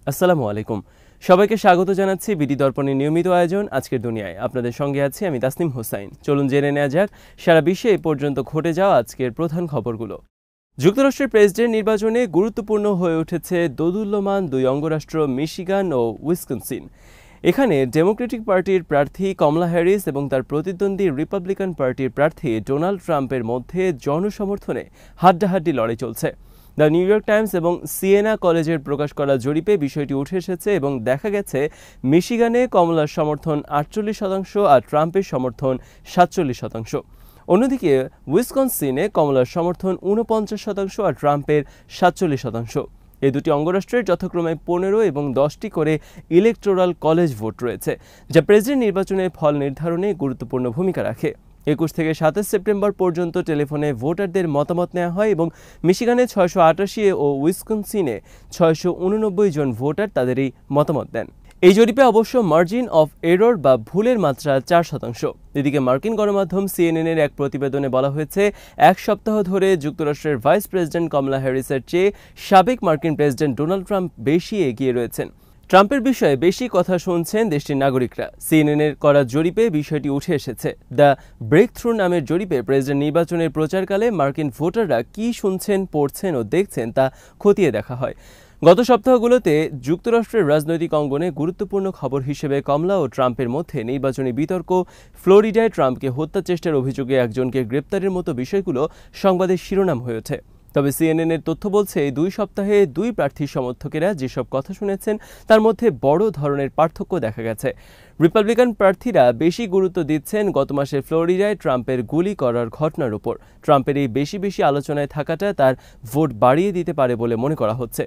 আসসালামু আলাইকুম। সবাইকে স্বাগত জানাচ্ছি বিডি দর্পণের নিয়মিত আয়োজন আজকের দুনিয়ায়। আপনাদের সঙ্গে আছি আমি তাসনিম হোসাইন। চলুন জেনে নেওয়া যাক সারা বিশ্বে এ পর্যন্ত ঘটে যাওয়া আজকের প্রধান খবরগুলো। যুক্তরাষ্ট্রের প্রেসিডেন্ট নির্বাচনে গুরুত্বপূর্ণ হয়ে উঠেছে দোদুল্যমান দুই অঙ্গরাষ্ট্র মিশিগান ও উইসকনসিন। এখানে ডেমোক্রেটিক পার্টির প্রার্থী কমলা হ্যারিস এবং তার প্রতিদ্বন্দ্বী রিপাবলিকান পার্টির প্রার্থী ডোনাল্ড ট্রাম্পের মধ্যে জনসমর্থনে হাড্ডাহাড্ডি লড়াই চলছে। দ্য নিউ ইয়র্ক টাইমস এবং সিয়েনা কলেজের প্রকাশ করা জরিপে বিষয়টি উঠে এসেছে এবং দেখা গেছে মিশিগানে কমলার সমর্থন 48% আর ট্রাম্পের সমর্থন 47%। অন্যদিকে উইসকনসিনে কমলার সমর্থন 49% আর ট্রাম্পের 47%। এই দুটি অঙ্গরাষ্ট্রের যথাক্রমে 15 এবং 10টি করে ইলেকটোরাল কলেজ ভোট রয়েছে, যা প্রেসিডেন্ট নির্বাচনের ফল নির্ধারণে গুরুত্বপূর্ণ ভূমিকা রাখে। 21 থেকে 27 সেপ্টেম্বর পর্যন্ত টেলিফোনে ভোটারদের মতামত নেওয়া হয় এবং মিশিগানে 688 ও উইসকনসিনে 689 জন ভোটার তাদের এই মতামত দেন। এই জরিপে অবশ্য মার্জিন অফ এরর বা ভুলের মাত্রা 4%। এদিকে মার্কিন গণমাধ্যম সিএনএনের এক প্রতিবেদনে বলা হয়েছে, এক সপ্তাহ ধরে যুক্তরাষ্ট্রের ভাইস প্রেসিডেন্ট কমলা হ্যারিসের চেয়ে সাবেক মার্কিন প্রেসিডেন্ট ডোনাল্ড ট্রাম্প বেশি এগিয়ে রয়েছেন। ট্রাম্পের বিষয়ে বেশি কথা শুনছেন দেশটির নাগরিকরা। সিএনএনের করা জরিপে বিষয়টি উঠে এসেছে। দ্য ব্রেক থ্রু নামের জরিপে প্রেসিডেন্ট নির্বাচনের প্রচারকালে মার্কিন ভোটাররা কি শুনছেন, পড়ছেন ও দেখছেন তা খতিয়ে দেখা হয়। গত সপ্তাহগুলোতে যুক্তরাষ্ট্রের রাজনৈতিক অঙ্গনে গুরুত্বপূর্ণ খবর হিসেবে কমলা ও ট্রাম্পের মধ্যে নির্বাচনী বিতর্ক, ফ্লোরিডায় ট্রাম্পকে হত্যা চেষ্টার অভিযোগে একজনকে গ্রেপ্তারের মতো বিষয়গুলো সংবাদের শিরোনাম হয়ে ওঠে। তবে সিএনএনের তথ্য বলছে, 2 সপ্তাহে 2 প্রার্থীর সমর্থকেরা যেসব কথা শুনেছেন তার মধ্যে বড় ধরনের পার্থক্য দেখা গেছে। রিপাবলিকান প্রার্থীরা বেশি গুরুত্ব দিচ্ছেন গত মাসে ফ্লোরিডায় ট্রাম্পের গুলি করার ঘটনার উপর। ট্রাম্পের এই বেশি আলোচনায় থাকাটা তার ভোট বাড়িয়ে দিতে পারে বলে মনে করা হচ্ছে।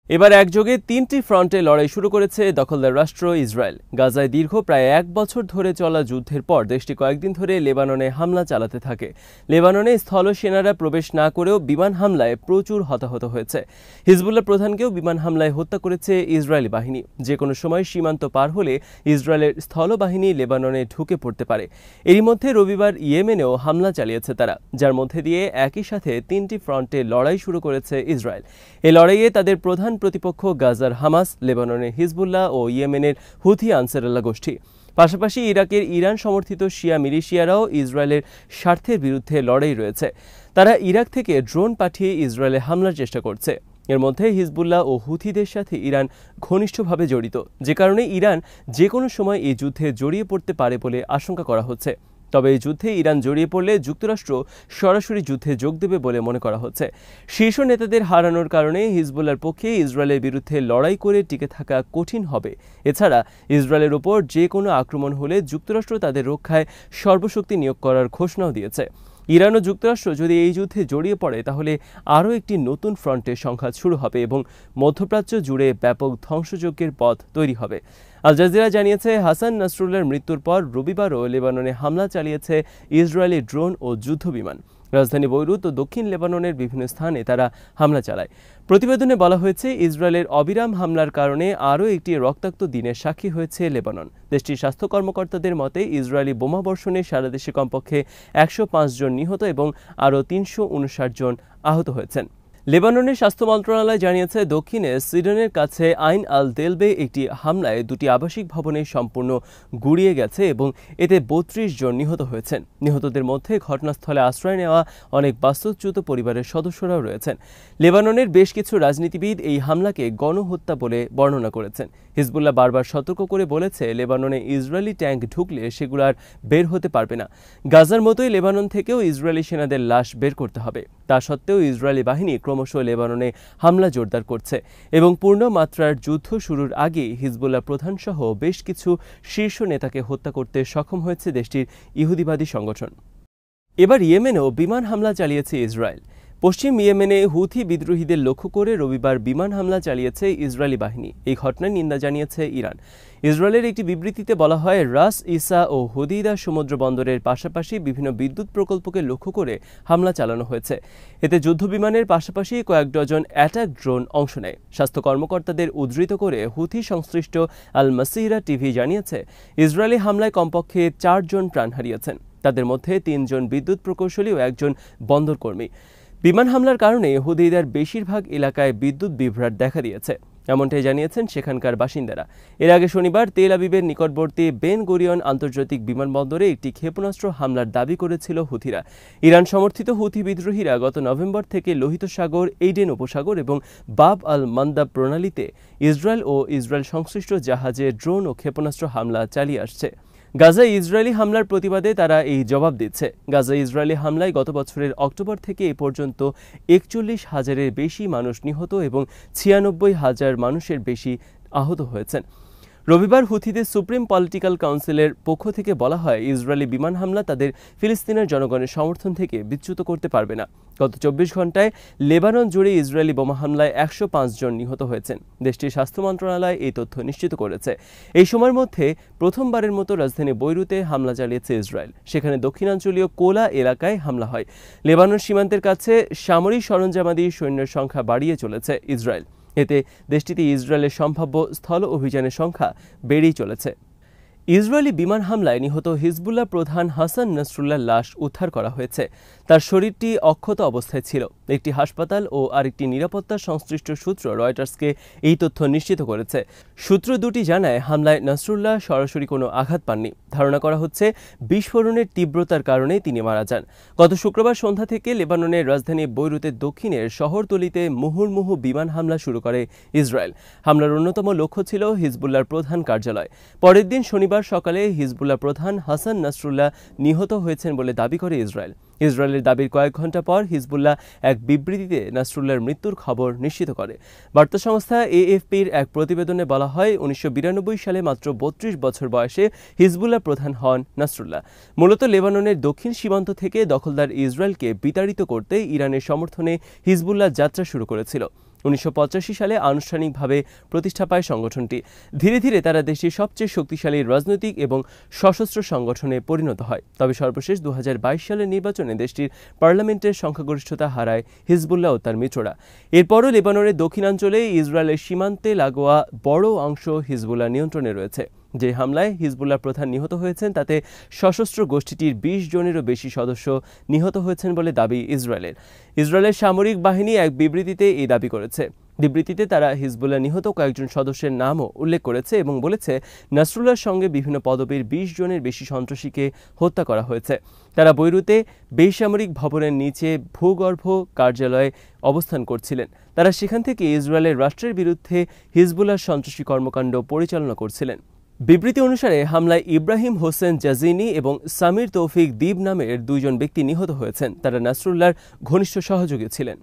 এবার একযোগে 3টি ফ্রন্টে লড়াই শুরু করেছে দখলদার রাষ্ট্র ইসরায়েল। গাজায় দীর্ঘ প্রায় 1 বছর ধরে চলা যুদ্ধের পর দেশটি কয়েকদিন ধরে লেবাননে হামলা চালাতে থাকে। লেবাননে স্থল সেনারা প্রবেশ না করেও বিমান হামলায় প্রচুর হতাহত হয়েছে। হিজবুল্লাহ প্রধানকেও বিমান হামলায় হত্যা করেছে ইসরায়েলি বাহিনী। যে কোনো সময় সীমান্ত পার হলে ইসরায়েলের স্থলবাহিনী লেবাননে ঢুকে পড়তে পারে। এরই মধ্যে রবিবার ইয়েমেনেও হামলা চালিয়েছে তারা, যার মধ্যে দিয়ে একই সাথে 3টি ফ্রন্টে লড়াই শুরু করেছে ইসরায়েল। এই লড়াইয়ে তাদের প্রধান প্রতিপক্ষ গাজার হামাস, লেবাননের হিজবুল্লাহ ও ইয়েমেনের হুথি আনসারুল্লাহ গোষ্ঠী। পাশাপাশি ইরাকের ইরান সমর্থিত শিয়া মিলিশিয়ারাও ইসরায়েলের স্বার্থের বিরুদ্ধে লড়াই রয়েছে। তারা ইরাক থেকে ড্রোন পাঠিয়ে ইসরায়েলে হামলার চেষ্টা করছে। এর মধ্যে হিজবুল্লাহ ও হুথিদের সাথে ইরান ঘনিষ্ঠভাবে জড়িত, যে কারণে ইরান যে কোনো সময় এই যুদ্ধে জড়িয়ে পড়তে পারে বলে আশঙ্কা করা হচ্ছে। তবে এই যুদ্ধে ইরান জড়িয়ে পড়লে যুক্তরাষ্ট্র সরাসরি যুদ্ধে যোগ দেবে বলে মনে করা হচ্ছে। শীর্ষ নেতাদের হারানোর কারণে হিজবুল্লাহর পক্ষে ইসরায়েলের বিরুদ্ধে লড়াই করে টিকে থাকা কঠিন হবে। এছাড়া ইসরায়েলের ওপর যে কোনো আক্রমণ হলে যুক্তরাষ্ট্র তাদের রক্ষায় সর্বশক্তি নিয়োগ করার ঘোষণাও দিয়েছে। ইরান ও যুক্তরাষ্ট্র যদি এই যুদ্ধে জড়িয়ে পড়ে তাহলে আরও একটি নতুন ফ্রন্টের সংঘাত শুরু হবে এবং মধ্যপ্রাচ্য জুড়ে ব্যাপক ধ্বংসযজ্ঞের পথ তৈরি হবে। আল জাজিরা জানিয়েছে, হাসান নাসরুল্লাহর মৃত্যুর পর রবিবারও লেবাননে হামলা চালিয়েছে ইসরায়েলি ড্রোন ও যুদ্ধবিমান। রাজধানী বৈরুত ও দক্ষিণ লেবাননের বিভিন্ন স্থানে তারা হামলা চালায়। প্রতিবেদনে বলা হয়েছে, ইসরায়েলের অবিরাম হামলার কারণে আরও একটি রক্তাক্ত দিনের সাক্ষী হয়েছে লেবানন। দেশটির স্বাস্থ্য কর্মকর্তাদের মতে, ইসরায়েলি বোমাবর্ষণে সারা দেশে কমপক্ষে 105 জন নিহত এবং আরও 359 জন আহত হয়েছেন। লেবাননের স্বাস্থ্য মন্ত্রণালয় জানিয়েছে, দক্ষিণে সিডনের কাছে আইন আল দেলবে একটি হামলায় 2টি আবাসিক ভবনে সম্পূর্ণ গুড়িয়ে গেছে এবং এতে 32 জন নিহত হয়েছেন। নিহতদের মধ্যে ঘটনাস্থলে আশ্রয় নেওয়া অনেক বাস্তুচ্যুত পরিবারের সদস্যরাও রয়েছেন। লেবাননের বেশ কিছু রাজনীতিবিদ এই হামলাকে গণহত্যা বলে বর্ণনা করেছেন। হিজবুল্লাহ বারবার সতর্ক করে বলেছে, লেবাননে ইসরায়েলি ট্যাঙ্ক ঢুকলে সেগুলো আর বের হতে পারবে না। গাজার মতোই লেবানন থেকেও ইসরায়েলি সেনাদের লাশ বের করতে হবে। তা সত্ত্বেও ইসরায়েলি বাহিনী ক্রমশ লেবাননে হামলা জোরদার করছে এবং পূর্ণ মাত্রার যুদ্ধ শুরুর আগে হিজবুল্লাহ প্রধানসহ বেশ কিছু শীর্ষ নেতাকে হত্যা করতে সক্ষম হয়েছে দেশটির ইহুদিবাদী সংগঠন। এবার ইয়েমেনেও বিমান হামলা চালিয়েছে ইসরায়েল। পশ্চিম ইয়েমেনে হুথি বিদ্রোহীদের লক্ষ্য করে রবিবার বিমান হামলা চালিয়েছে ইসরায়েলি বাহিনী। এই ঘটনার নিন্দা জানিয়েছে ইরান। ইসরায়েলের একটি বিবৃতিতে বলা হয়, রাস ইসা ও হদিদা সমুদ্র বন্দরের পাশাপাশি বিভিন্ন বিদ্যুৎ প্রকল্পকে লক্ষ্য করে হামলা চালানো হয়েছে। এতে যুদ্ধবিমানের পাশাপাশি কয়েক ডজন অ্যাটাক ড্রোন অংশ নেয়। স্বাস্থ্য কর্মকর্তাদের উদ্ধৃত করে হুথি সংশ্লিষ্ট আল মাসিরা টিভি জানিয়েছে, ইসরায়েলি হামলায় কমপক্ষে 4 জন প্রাণ হারিয়েছেন। তাদের মধ্যে 3 জন বিদ্যুৎ প্রকৌশলী ও 1 জন বন্দর কর্মী। বিমান হামলার কারণে হুদিদার বেশিরভাগ এলাকায় বিদ্যুৎ বিভ্রাট দেখা দিয়েছে। এমনটাই জানিয়েছেন সেখানকার বাসিন্দারা। এর আগে শনিবার তেল আবিবের নিকটবর্তী বেন গুরিয়ন আন্তর্জাতিক বিমানবন্দরে একটি ক্ষেপণাস্ত্র হামলার দাবি করেছিল হুথিরা। ইরান সমর্থিত হুথি বিদ্রোহীরা গত নভেম্বর থেকে লোহিত সাগর, এইডেন উপসাগর এবং বাব আল মান্দাব প্রণালীতে ইসরায়েল ও ইসরায়েল সংশ্লিষ্ট জাহাজে ড্রোন ও ক্ষেপণাস্ত্র হামলা চালিয়ে আসছে। গাজায় ইসরায়েলি হামলার প্রতিবাদে তারা এই জবাব দিচ্ছে। গাজায় ইসরায়েলি হামলায় গত বছরের অক্টোবর থেকে এ পর্যন্ত ৪১,০০০-এর বেশি মানুষ নিহত এবং ৯৬,০০০ মানুষের বেশি আহত হয়েছেন। রবিবার হুথিদের সুপ্রিম পলিটিক্যাল কাউন্সিলের পক্ষ থেকে বলা হয়, ইসরায়েলি বিমান হামলা তাদের ফিলিস্তিনের জনগণের সমর্থন থেকে বিচ্যুত করতে পারবে না। গত ২৪ ঘন্টায় লেবানন জুড়ে ইসরায়েলি বোমা হামলায় ১০৫ জন নিহত হয়েছেন। দেশটির স্বাস্থ্য মন্ত্রণালয় এই তথ্য নিশ্চিত করেছে। এই সময়ের মধ্যে প্রথমবারের মতো রাজধানী বৈরুতে হামলা চালিয়েছে ইসরায়েল। সেখানে দক্ষিণাঞ্চলীয় কোলা এলাকায় হামলা হয়। লেবানন সীমান্তের কাছে সামরিক সরঞ্জামাদি সৈন্যের সংখ্যা বাড়িয়ে চলেছে ইসরায়েল। এতে দেশটিতে ইসরায়েলের সম্ভাব্য স্থল অভিযানের সংখ্যা বেড়েই চলেছে। ইসরায়েলি বিমান হামলায় নিহত হিজবুল্লাহ প্রধান হাসান নাসরুল্লাহর লাশ উদ্ধার করা হয়েছে। তার শরীরটি অক্ষত অবস্থায় ছিল। একটি হাসপাতাল ও আরেকটি নিরাপত্তা সংশ্লিষ্ট সূত্র রয়টার্সকে এই তথ্য নিশ্চিত করেছে। সূত্র দুটি জানায়, হামলায় নাসরুল্লাহ সরাসরি কোনো আঘাত পাননি। ধারণা করা হচ্ছে বিস্ফোরণের তীব্রতার কারণে তিনি মারা যান। গত শুক্রবার সন্ধ্যা থেকে লেবাননের রাজধানী বৈরুতের দক্ষিণের শহরতলিতে মুহুর্মুহু বিমান হামলা শুরু করে ইসরায়েল। হামলার অন্যতম লক্ষ্য ছিল হিজবুল্লাহর প্রধান কার্যালয়। পরের দিন শনিবার সকালে হিজবুল্লাহ প্রধান হাসান নাসরুল্লাহ নিহত হয়েছেন বলে দাবি করে ইসরায়েল। ইসরায়েলের দাবির কয়েক ঘণ্টা পর হিজবুল্লাহ এক বিবৃতিতে নাসরুল্লাহর মৃত্যুর খবর নিশ্চিত করে। বার্তা সংস্থা এএফপির এক প্রতিবেদনে বলা হয়, ১৯৯২ সালে মাত্র ৩২ বছর বয়সে হিজবুল্লাহ প্রধান হন নাসরুল্লাহ। মূলত লেবাননের দক্ষিণ সীমান্ত থেকে দখলদার ইসরায়েলকে বিতাড়িত করতে ইরানের সমর্থনে হিজবুল্লাহ যাত্রা শুরু করেছিল। ১৯৮৫ সালে আনুষ্ঠানিকভাবে প্রতিষ্ঠা পায় সংগঠনটি। ধীরে ধীরে তারা দেশটির সবচেয়ে শক্তিশালী রাজনৈতিক এবং সশস্ত্র সংগঠনে পরিণত হয়। তবে সর্বশেষ ২০২২ সালের নির্বাচনে দেশটির পার্লামেন্টের সংখ্যাগরিষ্ঠতা হারায় হিজবুল্লাহ ও তার মিত্ররা। এরপরও লেবাননের দক্ষিণাঞ্চলে ইসরায়েলের সীমান্তে লাগোয়া বড় অংশ হিজবুল্লাহ নিয়ন্ত্রণে রয়েছে। যে হামলায় হিজবুল্লাহ প্রধান নিহত হয়েছেন তাতে সশস্ত্র গোষ্ঠীটির ২০ জনেরও বেশি সদস্য নিহত হয়েছেন বলে দাবি ইসরায়েলের। ইসরায়েলের সামরিক বাহিনী এক বিবৃতিতে এই দাবি করেছে। বিবৃতিতে তারা হিজবুল্লাহ নিহত কয়েকজন সদস্যের নামও উল্লেখ করেছে এবং বলেছে, নাসরুল্লাহর সঙ্গে বিভিন্ন পদবীর ২০ জনের বেশি সন্ত্রাসীকে হত্যা করা হয়েছে। তারা বৈরুতে বেসামরিক ভবনের নিচে ভূগর্ভ কার্যালয়ে অবস্থান করছিলেন। তারা সেখান থেকে ইসরায়েলের রাষ্ট্রের বিরুদ্ধে হিজবুল্লাহর সন্ত্রাসী কর্মকাণ্ড পরিচালনা করছিলেন। বিবৃতি অনুসারে হামলায় ইব্রাহিম হোসেন জাজিনি এবং সামির তৌফিক দ্বীপ নামের ২ জন ব্যক্তি নিহত হয়েছেন। তারা নাসরুল্লাহর ঘনিষ্ঠ সহযোগী ছিলেন।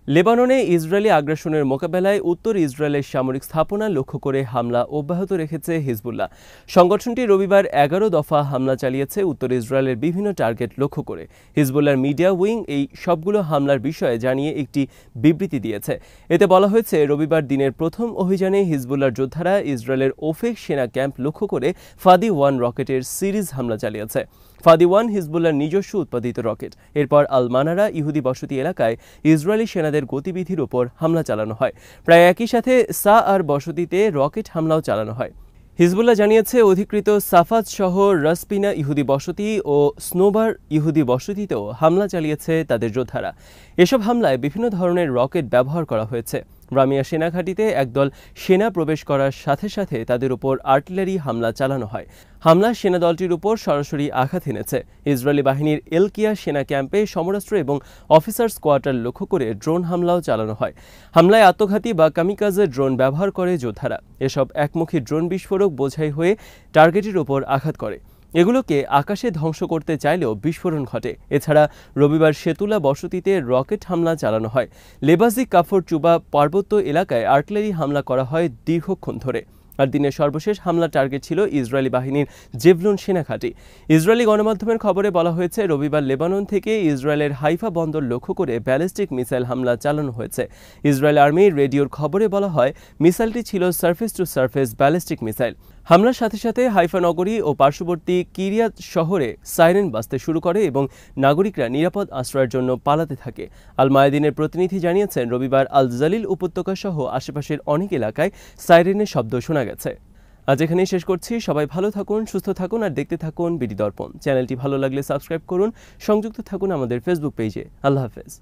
লেবাননে ইসরায়েলি আগ্রাসনের মোকাবেলায় উত্তর ইসরায়েলের সামরিক স্থাপনা লক্ষ্য করে হামলা অব্যাহত রেখেছে হিজবুল্লাহ। সংগঠনটি রবিবার ১১ দফা হামলা চালিয়েছে উত্তর ইসরায়েলের বিভিন্ন টার্গেট লক্ষ্য করে। হিজবুল্লাহর মিডিয়া উইং এই সবগুলো হামলার বিষয়ে জানিয়ে একটি বিবৃতি দিয়েছে। এতে বলা হয়েছে, রবিবার দিনের প্রথম অভিযানে হিজবুল্লাহর যোদ্ধারা ইসরায়েলের ওফেক সেনা ক্যাম্প লক্ষ্য করে ফাদি-1 রকেটের সিরিজ হামলা চালিয়েছে। ফাদি-1 হিজবুল্লাহর নিজস্ব উৎপাদিত রকেট। এরপর আল মানারা ইহুদি বসতি এলাকায় ইসরায়েলি সেনাদের গতিবিধির উপর হামলা চালানো হয়। প্রায় একই সাথে সা আর বসতিতে রকেট হামলাও চালানো হয়। হিজবুল্লাহ জানিয়েছে, অধিকৃত সাফাত শহর, রাসপিনা ইহুদি বসতি ও স্নোবার ইহুদি বসতিতেও হামলা চালিয়েছে তাদের যোদ্ধারা। এসব হামলায় বিভিন্ন ধরনের রকেট ব্যবহার করা হয়েছে। রামিয়া সেনাঘাঁটিতে একদল সেনা প্রবেশ করার সাথে সাথে তাদের উপর আর্টিলারি হামলা চালানো হয়। হামলা সেনাদলটির উপর সরাসরি আঘাত এনেছে। ইসরায়েলি বাহিনীর এলকিয়া সেনা ক্যাম্পে সমরাস্ত্র এবং অফিসার্স কোয়ার্টার লক্ষ্য করে ড্রোন হামলাও চালানো হয়। হামলায় আত্মঘাতী বা কামিকাজে ড্রোন ব্যবহার করে যোদ্ধারা। এসব একমুখী ড্রোন বিস্ফোরক বোঝাই হয়ে টার্গেটের উপর আঘাত করে। এগুলোকে আকাশে ধ্বংস করতে চাইলেও বিস্ফোরণ ঘটে। এছাড়া রবিবার সেতুলা বসতিতে রকেট হামলা চালানো হয়। লেবাজি কাফর চুবা পার্বত্য এলাকায় আর্টিলারি হামলা করা হয় দীর্ঘক্ষণ ধরে। আর দিনের সর্বশেষ হামলা টার্গেট ছিল ইসরায়েলি বাহিনীর জেভলুন সেনাঘাঁটি। ইসরায়েলি গণমাধ্যমের খবরে বলা হয়েছে, রবিবার লেবানন থেকে ইসরায়েলের হাইফা বন্দর লক্ষ্য করে ব্যালিস্টিক মিসাইল হামলা চালানো হয়েছে। ইসরায়েল আর্মির রেডিওর খবরে বলা হয়, মিসাইলটি ছিল surface two surface ballistic missile. হামলার সাথে সাথে হাইফা নগরী ও পার্শ্ববর্তী কিরিয়াত শহরে সাইরেন বাজতে শুরু করে এবং নাগরিকরা নিরাপদ আশ্রয়ের জন্য পালাতে থাকে। আল মায়াদিনের প্রতিনিধি জানিয়েছেন, রবিবার আল জালিল উপত্যকা সহ আশেপাশের অনেক এলাকায় সাইরেনের শব্দ শোনা গেছে। আজ এখানেই শেষ করছি। সবাই ভালো থাকুন, সুস্থ থাকুন আর দেখতে থাকুন বিডি দর্পণ। চ্যানেলটি ভালো লাগলে সাবস্ক্রাইব করুন, সংযুক্ত থাকুন আমাদের ফেসবুক পেজে। আল্লাহ হাফেজ।